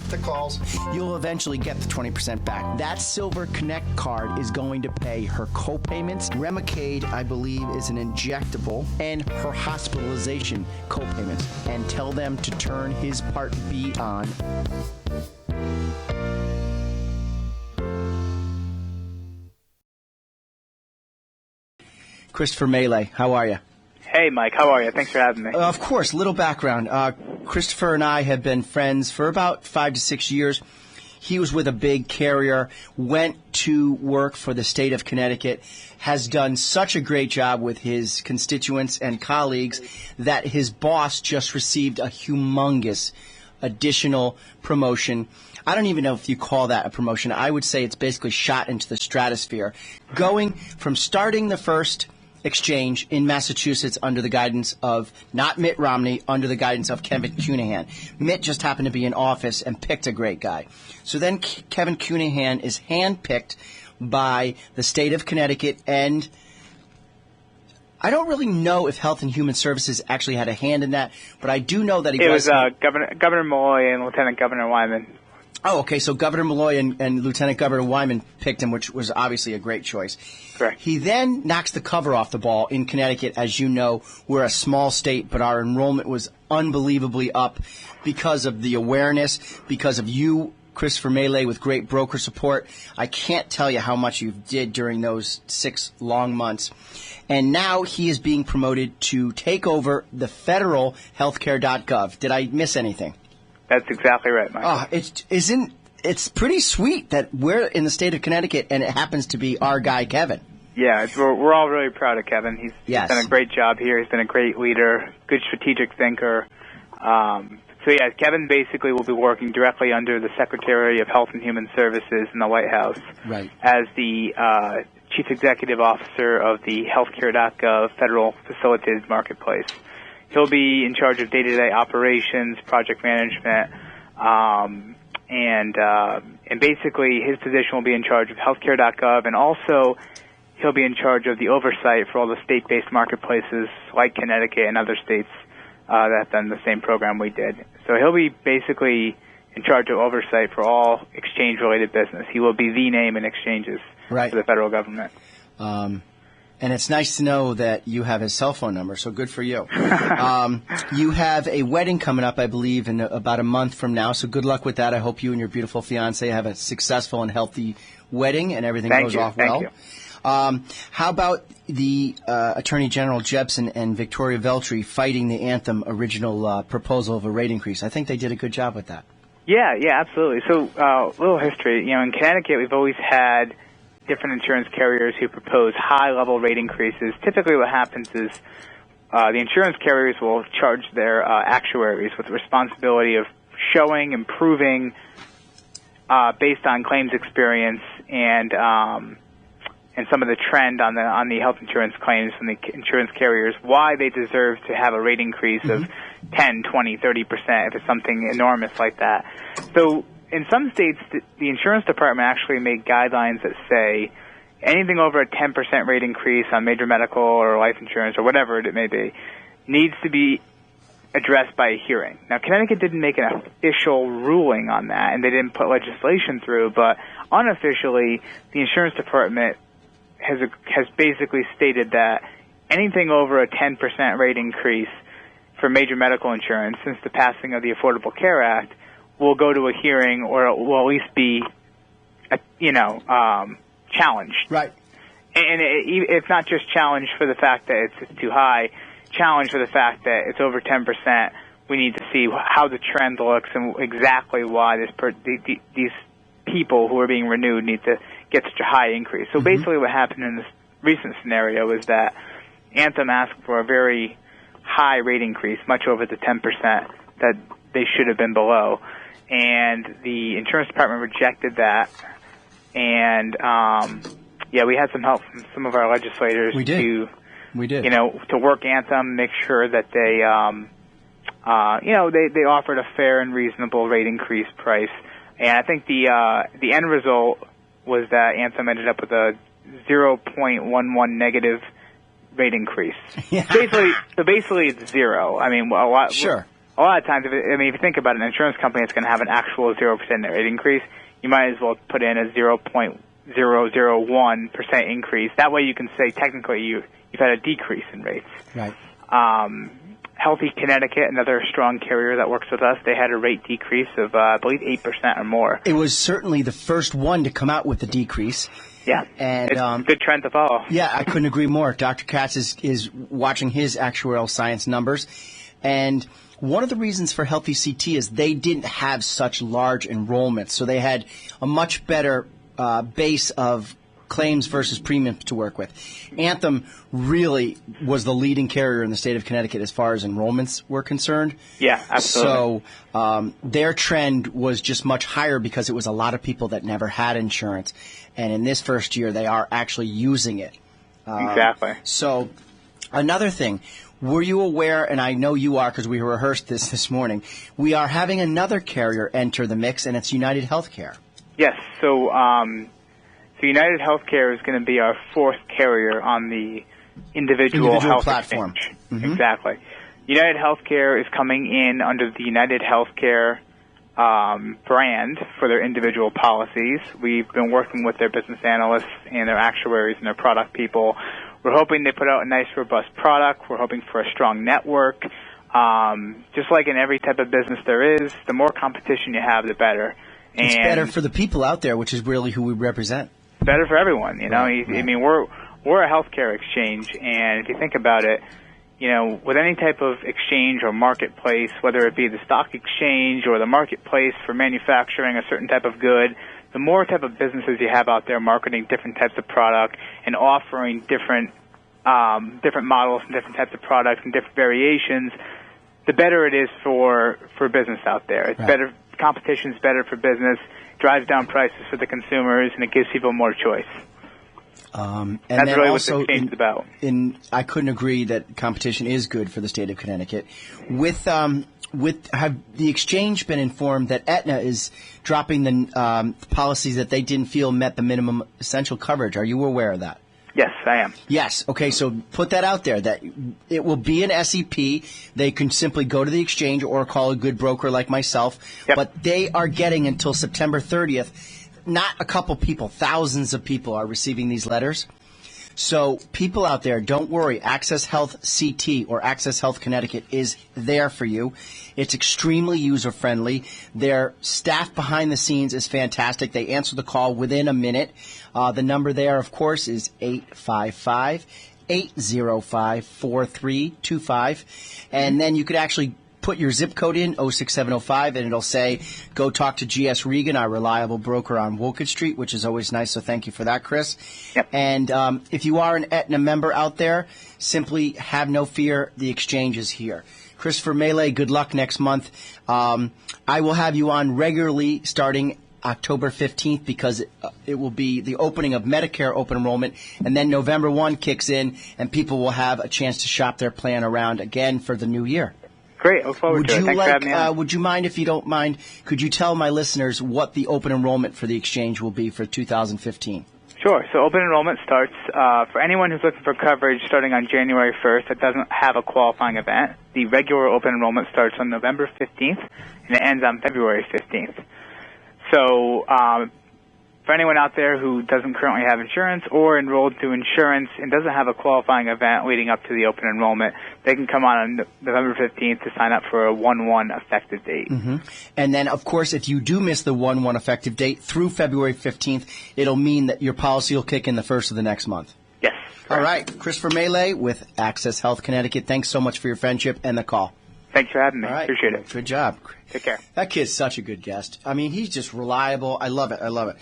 the calls. You'll eventually get the 20% back. That Silver Connect card is going to pay her co-payments. Remicade, I believe, is an injectable, and her hospitalization co-payments. And tell them to turn his Part B on. Christopher Mele, how are you? Hey, Mike. How are you? Thanks for having me. Of course. Little background. Christopher and I have been friends for about 5 to 6 years. He was with a big carrier, went to work for the state of Connecticut, has done such a great job with his constituents and colleagues that his boss just received a humongous additional promotion. I don't even know if you call that a promotion. I would say it's basically shot into the stratosphere. Going from starting the first exchange in Massachusetts under the guidance of not Mitt Romney, under the guidance of Kevin Cunahan. Mitt just happened to be in office and picked a great guy. So then Kevin Cunahan is handpicked by the state of Connecticut, and I don't really know if Health and Human Services actually had a hand in that, but I do know that it was Governor Mele and Lieutenant Governor Wyman. Oh, okay. So Governor Malloy and Lieutenant Governor Wyman picked him, which was obviously a great choice. Correct. He then knocks the cover off the ball in Connecticut. As you know, we're a small state, but our enrollment was unbelievably up because of the awareness, because of you, Christopher Mele, with great broker support. I can't tell you how much you did during those 6 long months. And now he is being promoted to take over the federal healthcare.gov. Did I miss anything? That's exactly right, Mike. Oh, it's pretty sweet that we're in the state of Connecticut and it happens to be our guy, Kevin. Yeah, we're all really proud of Kevin. He's done a great job here. He's been a great leader, good strategic thinker. Kevin basically will be working directly under the Secretary of Health and Human Services in the White House, right, as the Chief Executive Officer of the Healthcare.gov Federal Facilitated Marketplace. He'll be in charge of day-to-day operations, project management, and basically his position will be in charge of healthcare.gov, and also he'll be in charge of the oversight for all the state-based marketplaces like Connecticut and other states that have done the same program we did. So he'll be basically in charge of oversight for all exchange-related business. He will be the name in exchanges for the federal government. And it's nice to know that you have his cell phone number, so good for you. You have a wedding coming up, I believe, in about a month from now, so good luck with that. I hope you and your beautiful fiancé have a successful and healthy wedding and everything goes off well. Thank you. How about the Attorney General Jepsen and Victoria Veltri fighting the Anthem original proposal of a rate increase? I think they did a good job with that. Yeah, absolutely. So, a little history. In Connecticut, we've always had different insurance carriers who propose high-level rate increases. Typically what happens is the insurance carriers will charge their actuaries with the responsibility of showing, improving, based on claims experience and some of the trend on the health insurance claims from the insurance carriers, why they deserve to have a rate increase of 10, 20, 30% if it's something enormous like that. So in some states, the insurance department actually made guidelines that say anything over a 10% rate increase on major medical or life insurance or whatever it may be needs to be addressed by a hearing. Now, Connecticut didn't make an official ruling on that, and they didn't put legislation through, but unofficially, the insurance department has basically stated that anything over a 10% rate increase for major medical insurance since the passing of the Affordable Care Act will go to a hearing, or it will at least be, challenged. Right. And it's not just challenged for the fact that it's too high, challenged for the fact that it's over 10%. We need to see how the trend looks and exactly why these people who are being renewed need to get such a high increase. So basically what happened in this recent scenario is that Anthem asked for a very high rate increase, much over the 10% that they should have been below. And the insurance department rejected that. And, we had some help from some of our legislators to work Anthem, make sure that they, they offered a fair and reasonable rate increase price. And I think the end result was that Anthem ended up with a 0.11 negative rate increase. Yeah. Basically it's zero. I mean, a lot of times, if you think about an insurance company that's going to have an actual 0% rate increase, you might as well put in a 0.001% increase. That way you can say technically you've had a decrease in rates. Right. Healthy Connecticut, another strong carrier that works with us, they had a rate decrease of, I believe, 8% or more. It was certainly the first one to come out with the decrease. Yeah, and it's a good trend to follow. Yeah, I couldn't agree more. Dr. Katz is watching his actuarial science numbers, and one of the reasons for Healthy CT is they didn't have such large enrollments, so they had a much better base of claims versus premiums to work with. Anthem really was the leading carrier in the state of Connecticut as far as enrollments were concerned. Yeah, absolutely. So their trend was just much higher because it was a lot of people that never had insurance. And in this first year, they are actually using it. Exactly. So another thing, were you aware, and I know you are because we rehearsed this morning, we are having another carrier enter the mix, and it's United Healthcare. Yes. So United Healthcare is going to be our fourth carrier on the individual health platform. Exchange. Mm-hmm. Exactly. United Healthcare is coming in under the United Healthcare brand for their individual policies. We've been working with their business analysts and their actuaries and their product people. We're hoping they put out a nice, robust product. We're hoping for a strong network. Just like in every type of business there is, the more competition you have, the better. It's better for the people out there, which is really who we represent. Better for everyone, you know. Right. I mean, we're a healthcare exchange, and if you think about it, you know, with any type of exchange or marketplace, whether it be the stock exchange or the marketplace for manufacturing a certain type of good, the more type of businesses you have out there marketing different types of product and offering different models and different types of products and different variations, the better it is for business out there. It's better. Competition is better for business, drives down prices for the consumers, and it gives people more choice. And that's then really also what the exchange is about. I couldn't agree that competition is good for the state of Connecticut. Have the exchange been informed that Aetna is dropping the policies that they didn't feel met the minimum essential coverage? Are you aware of that? Yes, I am. Yes. Okay, so put that out there, that it will be an SEP. They can simply go to the exchange or call a good broker like myself. Yep. But they are getting until September 30th. Not a couple people, thousands of people are receiving these letters. So people out there, don't worry. AccesshealthCT or Access Health Connecticut is there for you. It's extremely user-friendly. Their staff behind the scenes is fantastic. They answer the call within a minute. The number there, of course, is 855-805-4325. And then you could actually put your zip code in, 06705, and it'll say, go talk to G.S. Regan, our reliable broker on Wolcott Street, which is always nice, so thank you for that, Chris. Yep. And if you are an Aetna member out there, simply have no fear, the exchange is here. Christopher Mele, good luck next month. I will have you on regularly starting October 15th because it will be the opening of Medicare open enrollment, and then November 1 kicks in, and people will have a chance to shop their plan around again for the new year. Great. Look forward to it. Thanks for having me on. Would you mind, if you don't mind, could you tell my listeners what the open enrollment for the exchange will be for 2015? Sure. So open enrollment starts for anyone who's looking for coverage starting on January 1st that doesn't have a qualifying event. The regular open enrollment starts on November 15th, and it ends on February 15th. So for anyone out there who doesn't currently have insurance or enrolled through insurance and doesn't have a qualifying event leading up to the open enrollment, they can come on November 15th to sign up for a 1/1 effective date. Mm-hmm. And then, of course, if you do miss the 1/1 effective date through February 15th, it'll mean that your policy will kick in the first of the next month. Yes. Correct. All right. Christopher Mele with Access Health Connecticut. Thanks so much for your friendship and the call. Thanks for having me. All right. Appreciate it. Good job. Take care. That kid's such a good guest. I mean, he's just reliable. I love it. I love it.